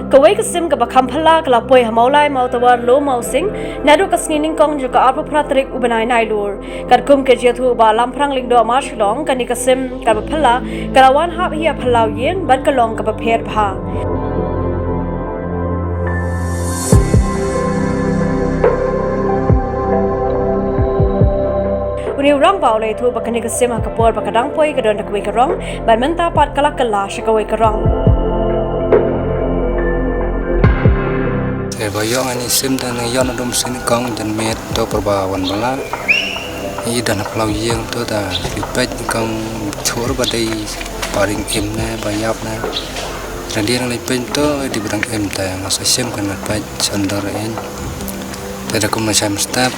Kawai kesim kabakam phala kalapoi hamaulai mautawa lo mausing nadu kasngining kong juga arpa pratrik ubanai nailur kadkum kejiatu ba lamprang lingdo marshilong kani kesim kabaphala kalawan hab hiya phalau yen bat kalong kabapher bha Uni urang baulai tu bakani kesim hakapor bakadang poi kadon dakwe karong ban menta pat kalak kala shakawai karong Bayong ani sim dan yon adum sini kong dan met to perbawan bala i dan aplau yeng to da pipet kong chur badai paring em na bayap na dan dia nang pen to di bidang em ta masa sim kan pat sandar en tada kum macam step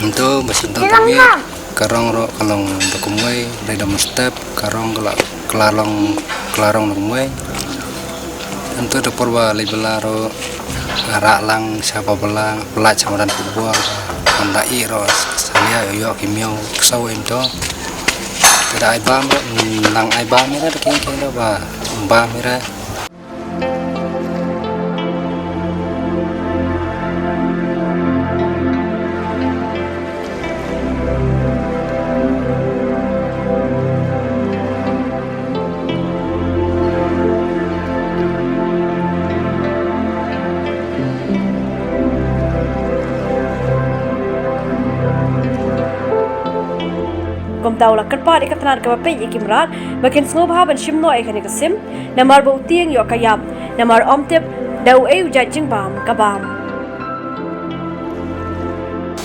untuk mesin to kami karong ro kalong dokumai dari dam step karong kelarong dokumai untuk perba libela ro rak lang siapa belang pelak camaran kubur anda iro saya yo kimio kesau itu tidak aibam nang aibam mira dekin kira ba mbah mira Kom tahu lah kerpat ikat tenar kapape ikimrat bakin sngobha ban shimno ikani kesim namar bau tiang yo kayap namar omtip dau ujat jingbam kabam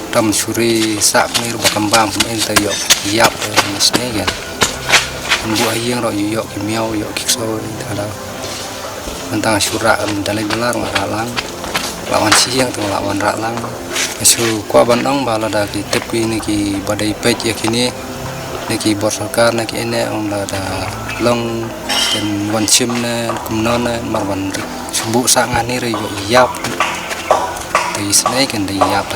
tam suri sak mir bakambam enta yo yap mesne kan bu ayeng ro yo kimio yo kikso ada tentang surak dalai belar ngaralang lawan siang tu lawan ralang su kwa bandong bala da ki tepi ni ki badai pej ya kini niki bor sarkar niki ene on da long dan wan sim na kumnon na marwan sumbu sangani re yo yap ti snake and yap